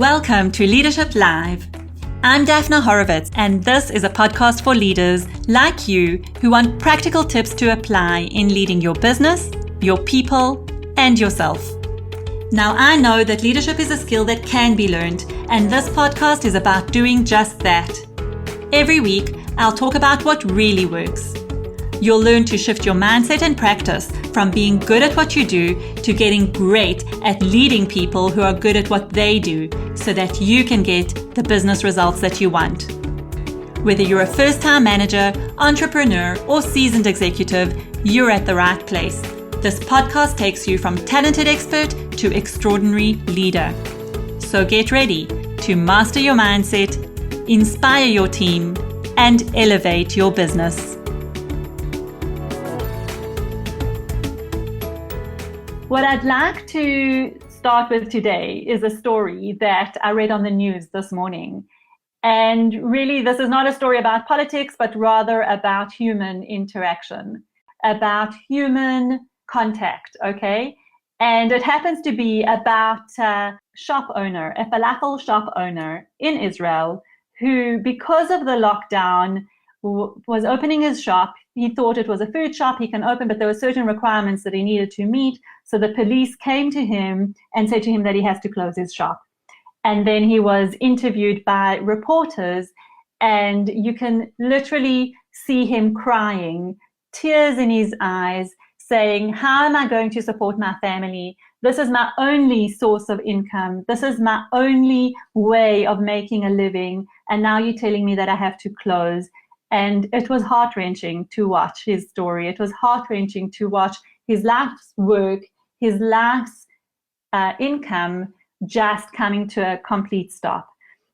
Welcome to Leadership Live. I'm Daphna Horowitz, and this is a podcast for leaders like you who want practical tips to apply in leading your business, your people, and yourself. Now, I know that leadership is a skill that can be learned, and this podcast is about doing just that. Every week, I'll talk about what really works. You'll learn to shift your mindset and practice from being good at what you do to getting great at leading people who are good at what they do so that you can get the business results that you want. Whether you're a first-time manager, entrepreneur, or seasoned executive, you're at the right place. This podcast takes you from talented expert to extraordinary leader. So get ready to master your mindset, inspire your team, and elevate your business. What I'd like to start with today is a story that I read on the news this morning. And really, this is not a story about politics, but rather about human interaction, about human contact, okay? And it happens to be about a shop owner, a falafel shop owner in Israel, who, because of the lockdown, was opening his shop. He thought it was a food shop he can open, but there were certain requirements that he needed to meet. So the police came to him and said to him that he has to close his shop. And then he was interviewed by reporters, and you can literally see him crying, tears in his eyes, saying, how am I going to support my family? This is my only source of income. This is my only way of making a living. And now you're telling me that I have to close. And it was heart-wrenching to watch his story. It was heart-wrenching to watch his life's work, his life's income just coming to a complete stop.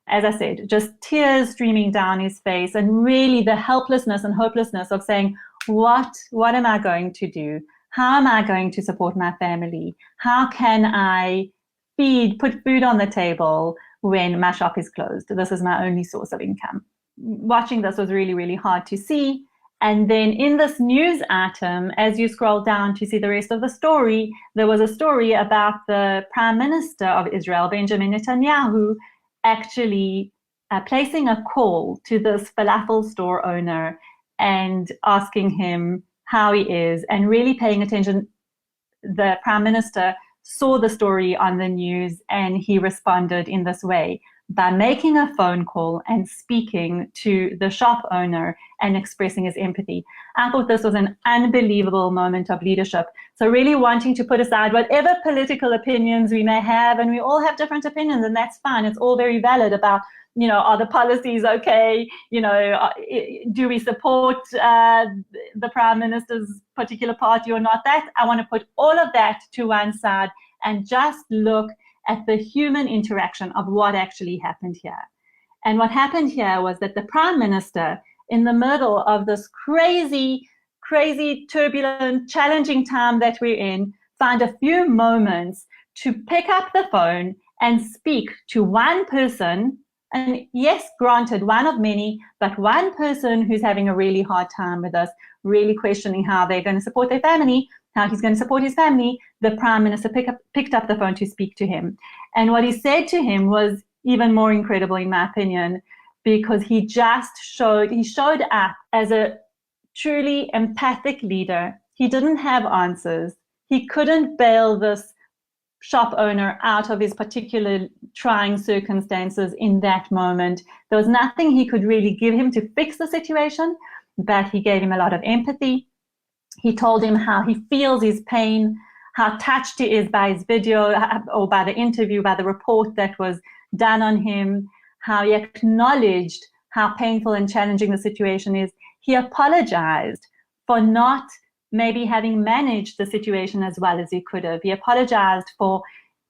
As I said, just tears streaming down his face, and really the helplessness and hopelessness of saying, what am I going to do? How am I going to support my family? How can I put food on the table when my shop is closed? This is my only source of income. Watching this was really, really hard to see. And then in this news item, as you scroll down to see the rest of the story, there was a story about the Prime Minister of Israel, Benjamin Netanyahu, actually placing a call to this falafel store owner and asking him how he is and really paying attention. The Prime Minister saw the story on the news and he responded in this way, by making a phone call and speaking to the shop owner and expressing his empathy. I thought this was an unbelievable moment of leadership. So really wanting to put aside whatever political opinions we may have, and we all have different opinions, and that's fine. It's all very valid about, are the policies okay? Do we support the Prime Minister's particular party or not? That I want to put all of that to one side and just look at the human interaction of what actually happened here. And what happened here was that the Prime Minister, in the middle of this crazy, turbulent, challenging time that we're in, found a few moments to pick up the phone and speak to one person. And yes, granted, one of many, but one person who's having a really hard time with us, really questioning how they're going to support their family, how he's going to support his family. The Prime Minister picked up the phone to speak to him. And what he said to him was even more incredible, in my opinion, because he showed up as a truly empathic leader. He didn't have answers. He couldn't bail this shop owner out of his particular trying circumstances in that moment. There was nothing he could really give him to fix the situation, but he gave him a lot of empathy. He told him how he feels his pain, how touched he is by his video or by the interview, by the report that was done on him, how he acknowledged how painful and challenging the situation is. He apologized for not maybe having managed the situation as well as he could have. He apologized for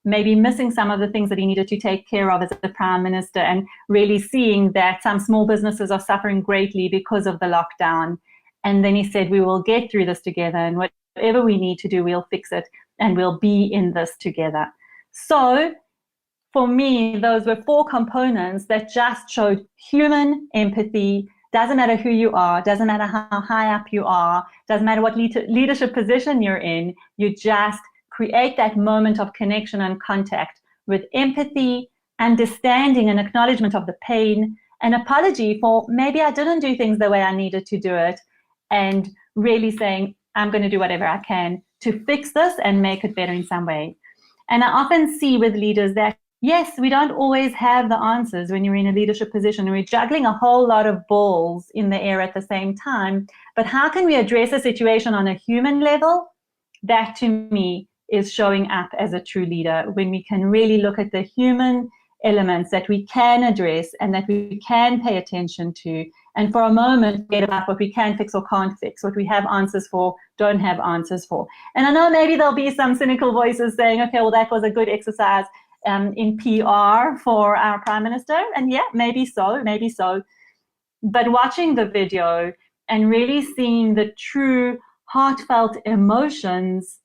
maybe missing some of the things that he needed to take care of as the Prime Minister, and really seeing that some small businesses are suffering greatly because of the lockdown. And then he said, we will get through this together, and whatever we need to do, we'll fix it, and we'll be in this together. So for me, those were four components that just showed human empathy. Doesn't matter who you are, doesn't matter how high up you are, doesn't matter what leadership position you're in, you just create that moment of connection and contact with empathy, understanding and acknowledgement of the pain, an apology for maybe I didn't do things the way I needed to do it, and really saying, I'm going to do whatever I can to fix this and make it better in some way. And I often see with leaders that, yes, we don't always have the answers when you're in a leadership position and we're juggling a whole lot of balls in the air at the same time. But how can we address a situation on a human level? That to me is showing up as a true leader, when we can really look at the human elements that we can address and that we can pay attention to, and for a moment forget about what we can fix or can't fix, what we have answers for, don't have answers for. And I know maybe there'll be some cynical voices saying, okay, well, that was a good exercise in PR for our Prime Minister. And yeah, maybe so. But watching the video and really seeing the true heartfelt emotions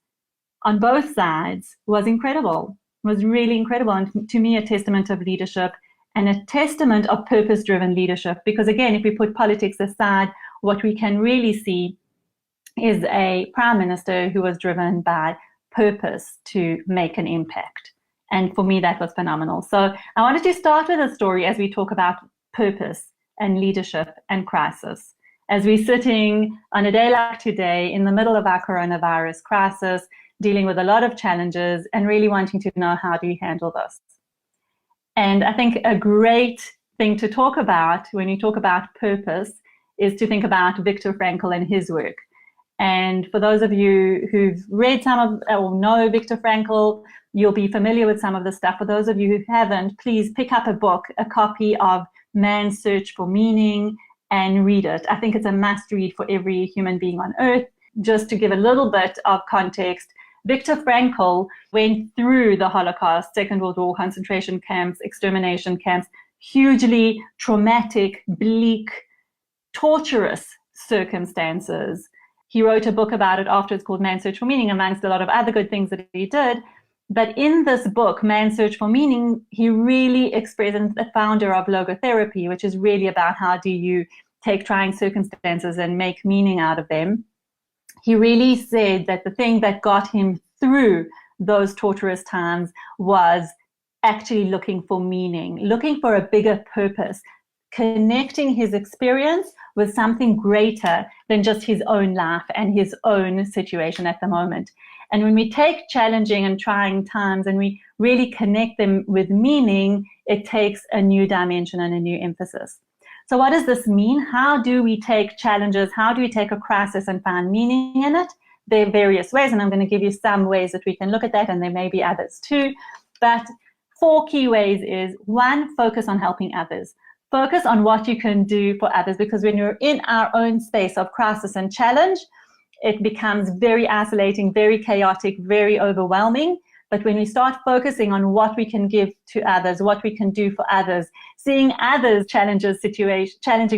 on both sides was incredible. Was really incredible, and to me a testament of leadership and a testament of purpose-driven leadership. Because again, if we put politics aside, what we can really see is a Prime Minister who was driven by purpose to make an impact. And for me, that was phenomenal. So I wanted to start with a story as we talk about purpose and leadership and crisis. As we're sitting on a day like today in the middle of our coronavirus crisis, dealing with a lot of challenges and really wanting to know, how do you handle this? And I think a great thing to talk about when you talk about purpose is to think about Viktor Frankl and his work. And for those of you who've read some of or know Viktor Frankl, you'll be familiar with some of the stuff. For those of you who haven't, please pick up a book, a copy of Man's Search for Meaning, and read it. I think it's a must read for every human being on earth. Just to give a little bit of context, Viktor Frankl went through the Holocaust, Second World War, concentration camps, extermination camps, hugely traumatic, bleak, torturous circumstances. He wrote a book about it afterwards called Man's Search for Meaning, amongst a lot of other good things that he did. But in this book, Man's Search for Meaning, he really expressed, and the founder of logotherapy, which is really about how do you take trying circumstances and make meaning out of them. He really said that the thing that got him through those torturous times was actually looking for meaning, looking for a bigger purpose, connecting his experience with something greater than just his own life and his own situation at the moment. And when we take challenging and trying times and we really connect them with meaning, it takes a new dimension and a new emphasis. So what does this mean? How do we take challenges? How do we take a crisis and find meaning in it? There are various ways, and I'm going to give you some ways that we can look at that, and there may be others too. But 4 key ways is, 1, focus on helping others. Focus on what you can do for others, because when you're in our own space of crisis and challenge, it becomes very isolating, very chaotic, very overwhelming. But when we start focusing on what we can give to others, what we can do for others, seeing others' challenging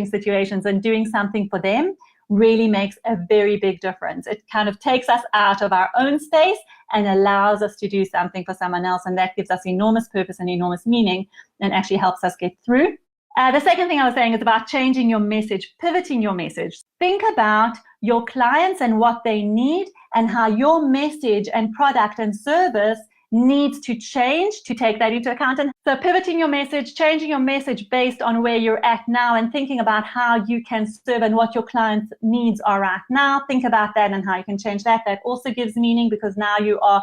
situations and doing something for them really makes a very big difference. It kind of takes us out of our own space and allows us to do something for someone else. And that gives us enormous purpose and enormous meaning and actually helps us get through. The second thing I was saying is about changing your message, pivoting your message. Think about your clients and what they need and how your message and product and service needs to change to take that into account. And so pivoting your message, changing your message based on where you're at now and thinking about how you can serve and what your clients' needs are right now. Think about that and how you can change that. That also gives meaning, because now you are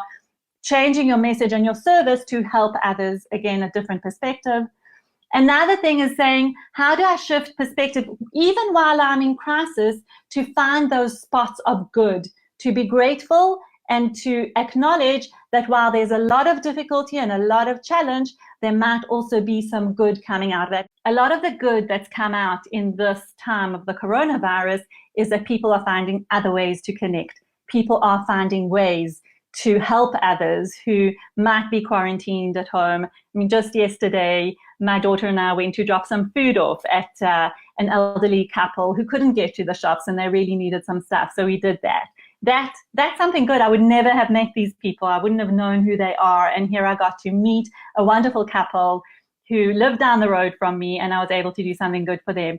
changing your message and your service to help others. Again, a different perspective. Another thing is saying, how do I shift perspective, even while I'm in crisis, to find those spots of good, to be grateful and to acknowledge that while there's a lot of difficulty and a lot of challenge, there might also be some good coming out of that. A lot of the good that's come out in this time of the coronavirus is that people are finding other ways to connect. People are finding ways to help others who might be quarantined at home. I mean, just yesterday, my daughter and I went to drop some food off at an elderly couple who couldn't get to the shops and they really needed some stuff. So we did that. That's something good. I would never have met these people. I wouldn't have known who they are. And here I got to meet a wonderful couple who lived down the road from me, and I was able to do something good for them.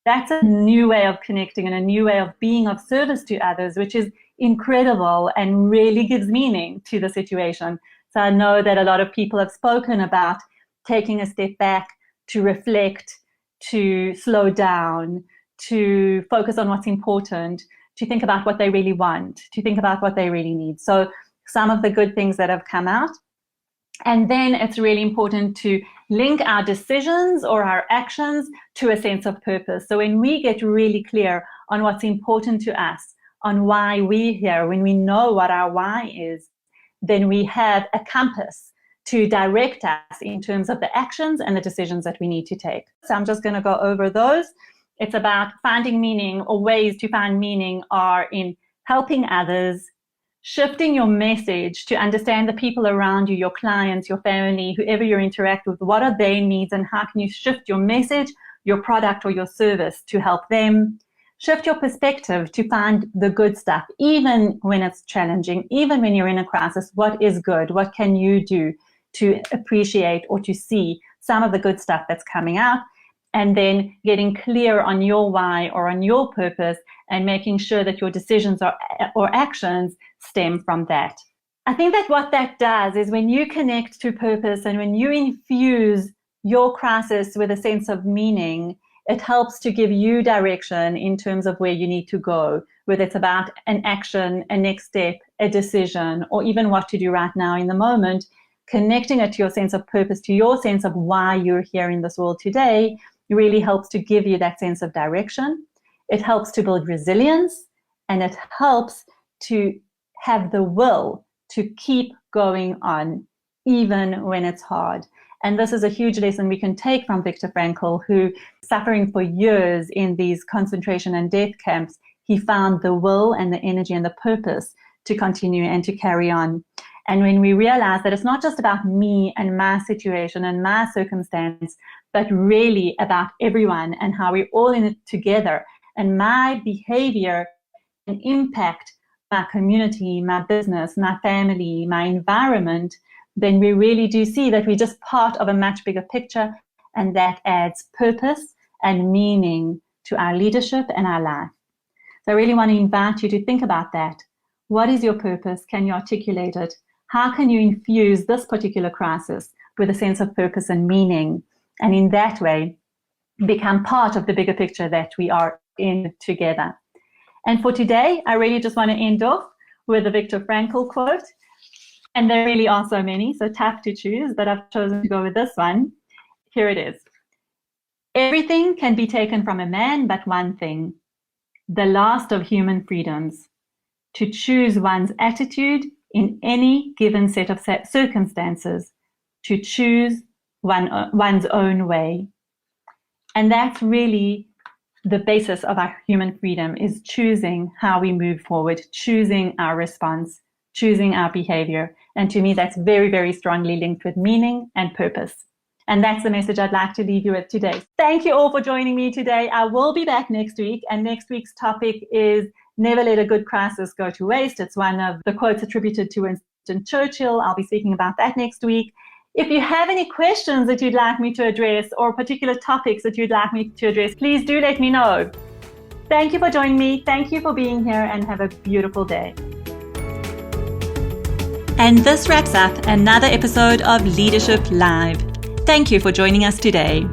That's a new way of connecting and a new way of being of service to others, which is incredible and really gives meaning to the situation. So I know that a lot of people have spoken about taking a step back to reflect, to slow down, to focus on what's important, to think about what they really want, to think about what they really need. So some of the good things that have come out. And then it's really important to link our decisions or our actions to a sense of purpose. So when we get really clear on what's important to us, on why we're here, when we know what our why is, then we have a compass to direct us in terms of the actions and the decisions that we need to take. So I'm just going to go over those. It's about finding meaning, or ways to find meaning are in helping others, shifting your message to understand the people around you, your clients, your family, whoever you interact with, what are their needs and how can you shift your message, your product or your service to help them. Shift your perspective to find the good stuff, even when it's challenging, even when you're in a crisis. What is good? What can you do to appreciate or to see some of the good stuff that's coming out? And then getting clear on your why or on your purpose and making sure that your decisions or actions stem from that. I think that what that does is when you connect to purpose and when you infuse your crisis with a sense of meaning, it helps to give you direction in terms of where you need to go, whether it's about an action, a next step, a decision, or even what to do right now in the moment. Connecting it to your sense of purpose, to your sense of why you're here in this world today, really helps to give you that sense of direction. It helps to build resilience, and it helps to have the will to keep going on, even when it's hard. And this is a huge lesson we can take from Viktor Frankl, who, suffering for years in these concentration and death camps, he found the will and the energy and the purpose to continue and to carry on. And when we realize that it's not just about me and my situation and my circumstance, but really about everyone and how we're all in it together, and my behavior can impact my community, my business, my family, my environment, then we really do see that we're just part of a much bigger picture, and that adds purpose and meaning to our leadership and our life. So I really want to invite you to think about that. What is your purpose? Can you articulate it? How can you infuse this particular crisis with a sense of purpose and meaning, and in that way become part of the bigger picture that we are in together? And for today, I really just want to end off with a Viktor Frankl quote. And there really are so many, so tough to choose, but I've chosen to go with this one. Here it is. Everything can be taken from a man but one thing, the last of human freedoms, to choose one's attitude in any given set of circumstances, to choose one's own way. And that's really the basis of our human freedom, is choosing how we move forward, choosing our response, choosing our behavior. And to me, that's very, very strongly linked with meaning and purpose. And that's the message I'd like to leave you with today. Thank you all for joining me today. I will be back next week, and next week's topic is never let a good crisis go to waste. It's one of the quotes attributed to Winston Churchill. I'll be speaking about that next week. If you have any questions that you'd like me to address, or particular topics that you'd like me to address, please do let me know. Thank you for joining me. Thank you for being here, and have a beautiful day. And this wraps up another episode of Leadership Live. Thank you for joining us today.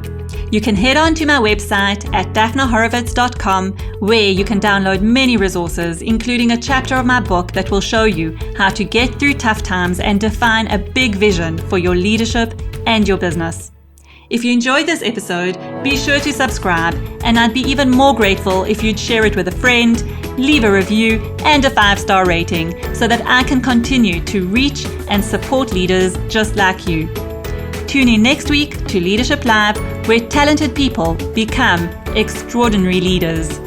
You can head on to my website at daphnahorovitz.com, where you can download many resources, including a chapter of my book that will show you how to get through tough times and define a big vision for your leadership and your business. If you enjoyed this episode, be sure to subscribe, and I'd be even more grateful if you'd share it with a friend, leave a review and a 5-star rating so that I can continue to reach and support leaders just like you. Tune in next week to Leadership Live, where talented people become extraordinary leaders.